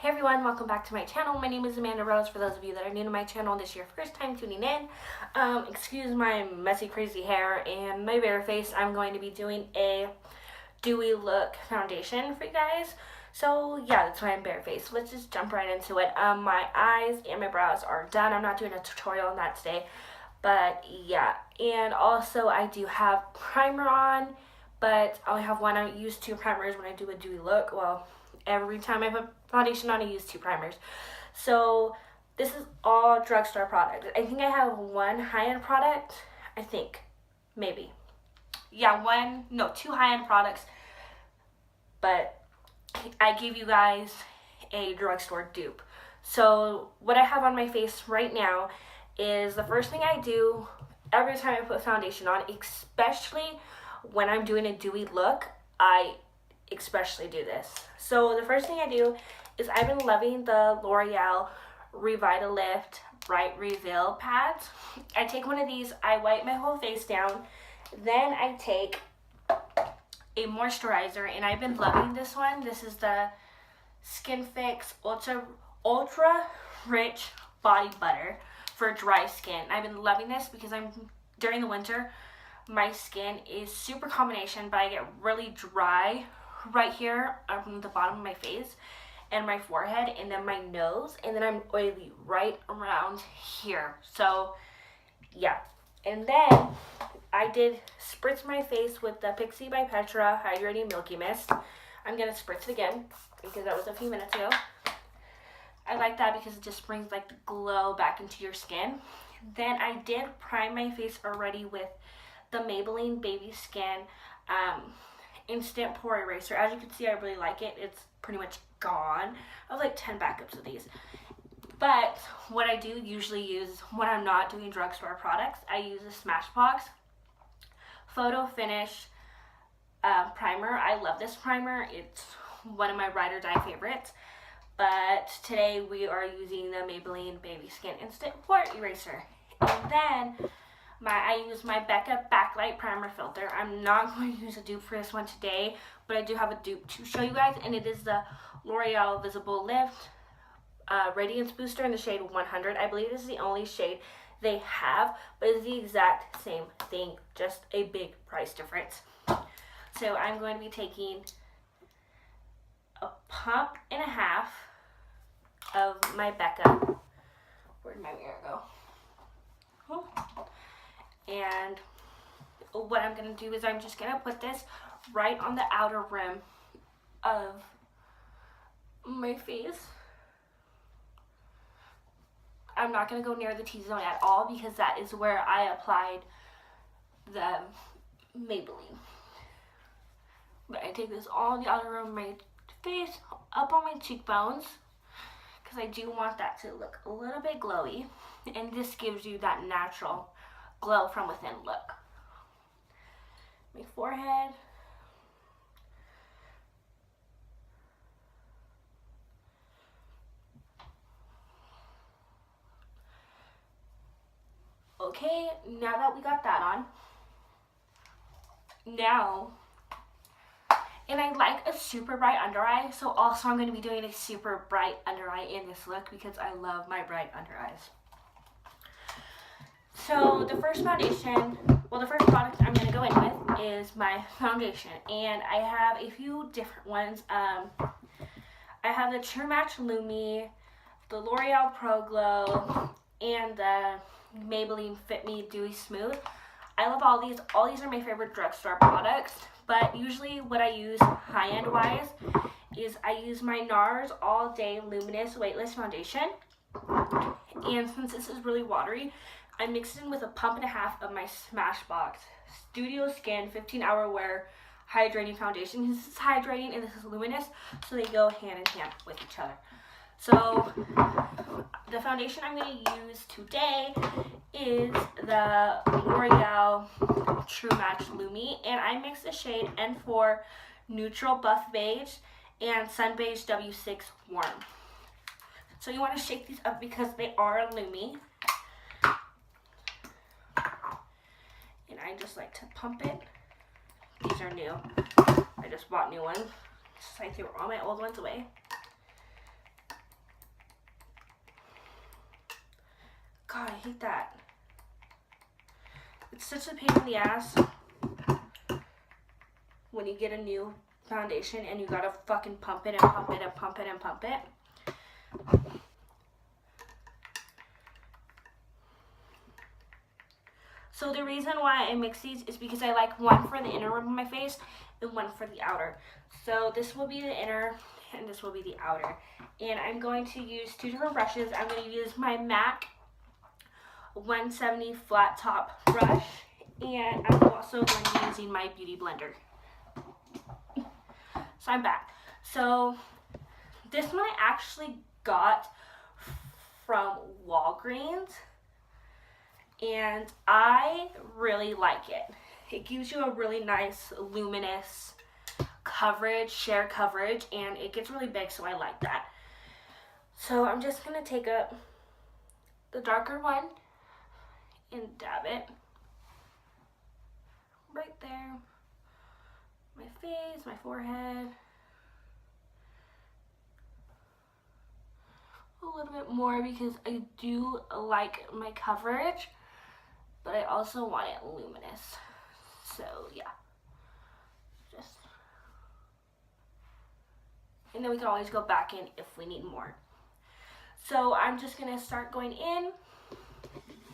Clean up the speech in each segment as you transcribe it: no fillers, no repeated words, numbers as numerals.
Hey everyone, welcome back to my channel. My name is Amanda Rose. For those of you that are new to my channel, this is your first time tuning in. Excuse my messy, crazy hair and my bare face. I'm going to be doing a dewy look foundation for you guys. So yeah, that's why I'm barefaced. Let's just jump right into it. My eyes and my brows are done. I'm not doing a tutorial on that today, but yeah. And also I do have primer on, but I only have one. I use two primers when I do a dewy look. Well, every time I put foundation on, I use two primers. So this is all drugstore product. I think I have one high-end product. I think, maybe. Yeah, two high-end products. But I gave you guys a drugstore dupe. So what I have on my face right now is the first thing I do every time I put foundation on, especially when I'm doing a dewy look, I especially do this. So the first thing I do is I've been loving the L'Oreal Revitalift Bright Reveal pads. I take one of these, I wipe my whole face down, then I take a moisturizer, and I've been loving this one. This is the Skin Fix Ultra Rich Body Butter for dry skin. I've been loving this because during the winter, my skin is super combination, but I get really dry right here on the bottom of my face and my forehead and then my nose, and then I'm oily right around here. So yeah, and then I did spritz my face with the Pixi by Petra Hydrating Milky Mist. I'm gonna spritz it again because that was a few minutes ago. I like that because it just brings like the glow back into your skin. Then I did prime my face already with the Maybelline Baby Skin Instant Pore Eraser. As you can see, I really like it. It's pretty much gone. I have like 10 backups of these. But what I do usually use when I'm not doing drugstore products, I use a Smashbox Photo Finish primer. I love this primer. It's one of my ride or die favorites. But today we are using the Maybelline Baby Skin Instant Pore Eraser. And then I use my Becca Backlight Primer Filter. I'm not going to use a dupe for this one today, but I do have a dupe to show you guys, and it is the L'Oreal Visible Lift Radiance Booster in the shade 100. I believe this is the only shade they have, but it's the exact same thing, just a big price difference. So I'm going to be taking a pump and a half of my Becca. Where'd my mirror go? Oh. And what I'm going to do is I'm just going to put this right on the outer rim of my face. I'm not going to go near the T-zone at all because that is where I applied the Maybelline. But I take this all on the outer rim of my face, up on my cheekbones, because I do want that to look a little bit glowy. And this gives you that natural glow from within look. My forehead. Okay, now that we got that on, and I like a super bright under eye, so also I'm going to be doing a super bright under eye in this look because I love my bright under eyes. So the first product I'm going to go in with is my foundation, and I have a few different ones. I have the True Match Lumi, the L'Oreal Pro Glow, and the Maybelline Fit Me Dewy Smooth. I love all these. All these are my favorite drugstore products, but usually what I use high-end wise is I use my NARS All Day Luminous Weightless Foundation, and since this is really watery, I mixed it in with a pump and a half of my Smashbox Studio Skin 15-Hour Wear Hydrating Foundation. This is hydrating and this is luminous, so they go hand in hand with each other. So the foundation I'm going to use today is the L'Oreal True Match Lumi, and I mixed the shade N4 Neutral Buff Beige and Sun Beige W6 Warm. So you want to shake these up because they are Lumi. And I just like to pump it. These are new. I just bought new ones. So I threw all my old ones away. hate that. It's such a pain in the ass when you get a new foundation and you gotta fucking pump it and pump it and pump it and pump it. So the reason why I mix these is because I like one for the inner rim of my face and one for the outer. So this will be the inner and this will be the outer. And I'm going to use two different brushes. I'm going to use my MAC 170 flat top brush, and I'm also going to be using my beauty blender. So I'm back. So this one I actually got from Walgreens, and I really like it. It gives you a really nice luminous coverage, sheer coverage, and it gets really big, so I like that. So I'm just going to take up the darker one and dab it right there. My face, my forehead. A little bit more because I do like my coverage, but I also want it luminous. So yeah, just, and then we can always go back in if we need more. So I'm just gonna start going in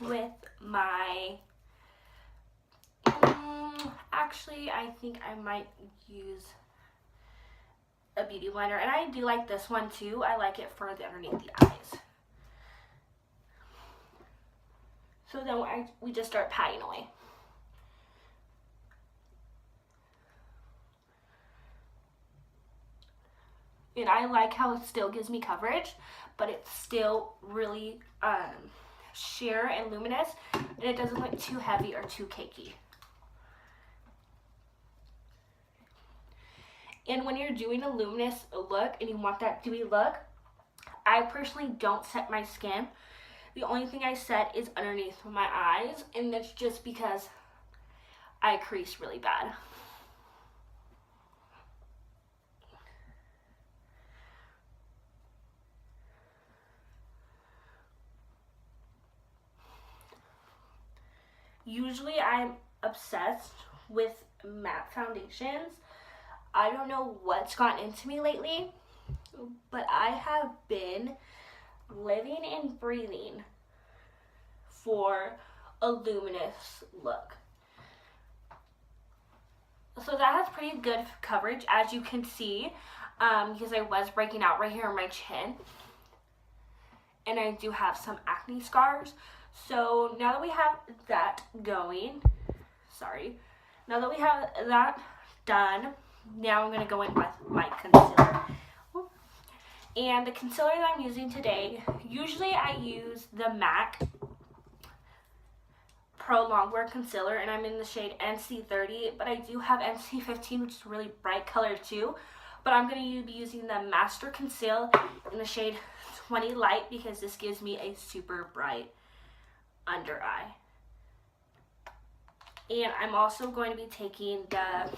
with my, actually I think I might use a beauty blender, and I do like this one too. I like it for the underneath the eyes. So then we just start patting away. And I like how it still gives me coverage, but it's still really sheer and luminous, and it doesn't look too heavy or too cakey. And when you're doing a luminous look and you want that dewy look, I personally don't set my skin. The only thing I set is underneath my eyes, and that's just because I crease really bad. Usually I'm obsessed with matte foundations. I don't know what's gotten into me lately, but I have been living and breathing for a luminous look. So that has pretty good coverage, as you can see, because I was breaking out right here on my chin, and I do have some acne scars. So now that we have that going, now that we have that done, now I'm going to go in with my concealer. And the concealer that I'm using today, usually I use the MAC Pro Longwear Concealer, and I'm in the shade NC30, but I do have NC15, which is a really bright color too. But I'm going to be using the Master Conceal in the shade 20 Light, because this gives me a super bright under eye. And I'm also going to be taking the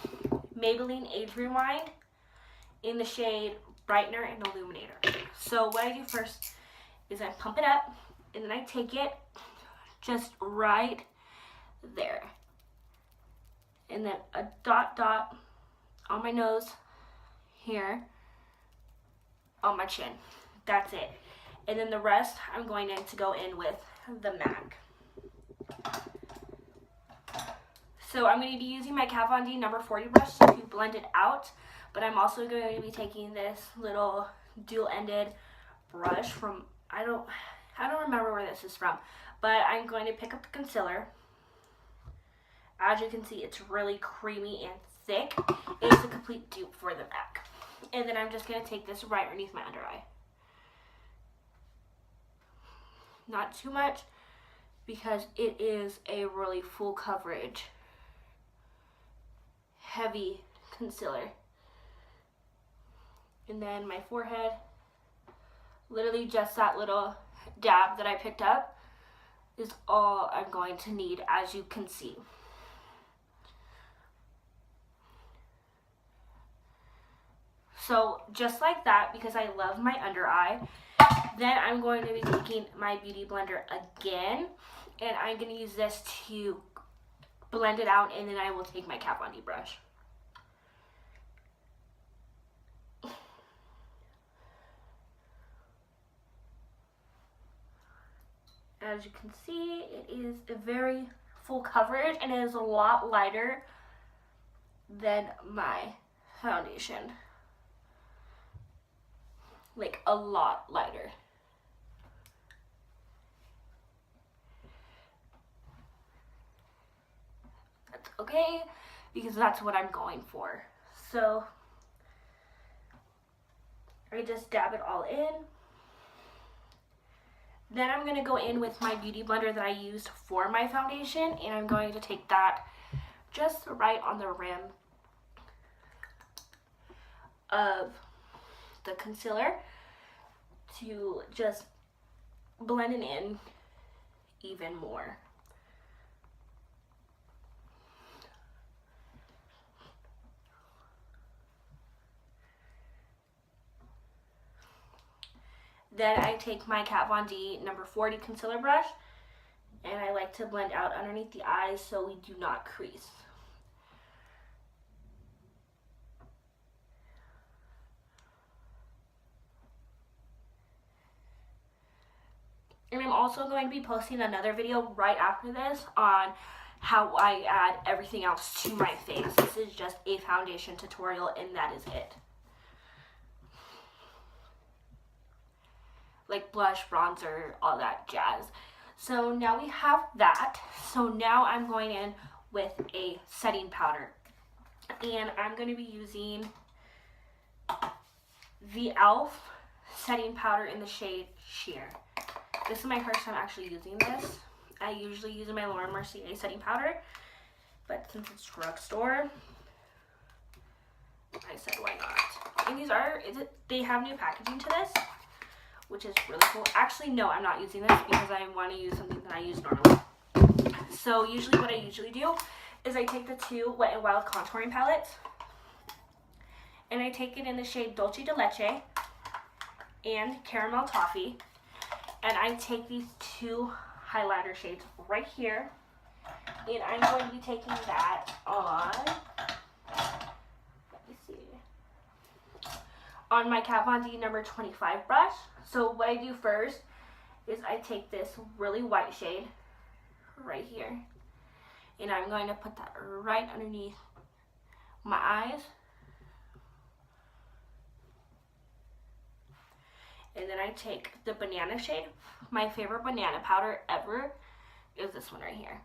Maybelline Age Rewind in the shade Brightener and Illuminator. So what I do first is I pump it up, and then I take it just right there, and then a dot on my nose here, on my chin. That's it. And then the rest I'm going to go in with the MAC. So I'm going to be using my Kat Von D number 40 brush to blend it out, but I'm also going to be taking this little dual-ended brush from, I don't remember where this is from, but I'm going to pick up the concealer. As you can see, it's really creamy and thick. It's a complete dupe for the MAC. And then I'm just going to take this right underneath my under eye. Not too much, because it is a really full coverage, heavy concealer. And then my forehead, literally just that little dab that I picked up is all I'm going to need, as you can see. So just like that, because I love my under eye, Then I'm going to be taking my beauty blender again, and I'm going to use this to blend it out, and then I will take my Kat Von D brush. As you can see, it is a very full coverage, and it is a lot lighter than my foundation. Like, a lot lighter. That's okay, because that's what I'm going for. So, I just dab it all in. Then I'm going to go in with my beauty blender that I used for my foundation, and I'm going to take that just right on the rim of the concealer to just blend it in even more. Then I take my Kat Von D number 40 concealer brush, and I like to blend out underneath the eyes so we do not crease. And I'm also going to be posting another video right after this on how I add everything else to my face. This is just a foundation tutorial, and that is it. Like blush, bronzer, all that jazz. So now we have that. So now I'm going in with a setting powder. And I'm going to be using the e.l.f. setting powder in the shade Sheer. This is my first time actually using this. I usually use my Laura Mercier setting powder, but since it's drugstore, I said why not. And these are, they have new packaging to this, which is really cool. Actually, no, I'm not using this because I want to use something that I use normally. So usually what I usually do is I take the two Wet n Wild contouring palettes, and I take it in the shade Dulce de Leche and Caramel Toffee, and I take these two highlighter shades right here, and I'm going to be taking that on, let me see, on my Kat Von D number 25 brush. So what I do first is I take this really white shade right here, and I'm going to put that right underneath my eyes. And then I take the banana shade. My favorite banana powder ever is this one right here.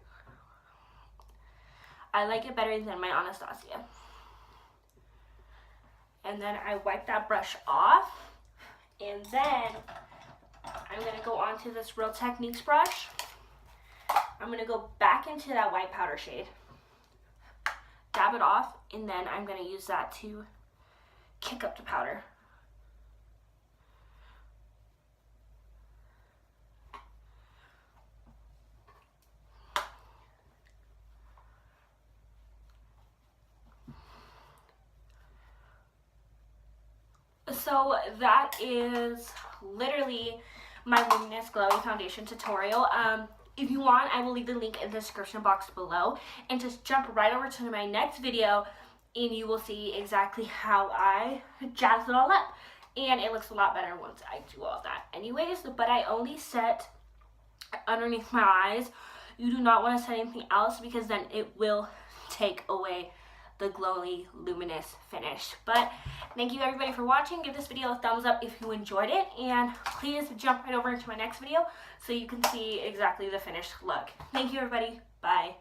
I like it better than my Anastasia. And then I wipe that brush off. And then I'm going to go on to this Real Techniques brush. I'm going to go back into that white powder shade, dab it off, and then I'm going to use that to kick up the powder. So that is literally my Luminous Glowy Foundation tutorial. If you want, I will leave the link in the description box below, and just jump right over to my next video and you will see exactly how I jazz it all up. And it looks a lot better once I do all that anyways, but I only set underneath my eyes. You do not want to set anything else because then it will take away the glowy, luminous finish. But thank you everybody for watching. Give this video a thumbs up if you enjoyed it, and please jump right over into my next video so you can see exactly the finished look. Thank you everybody. Bye.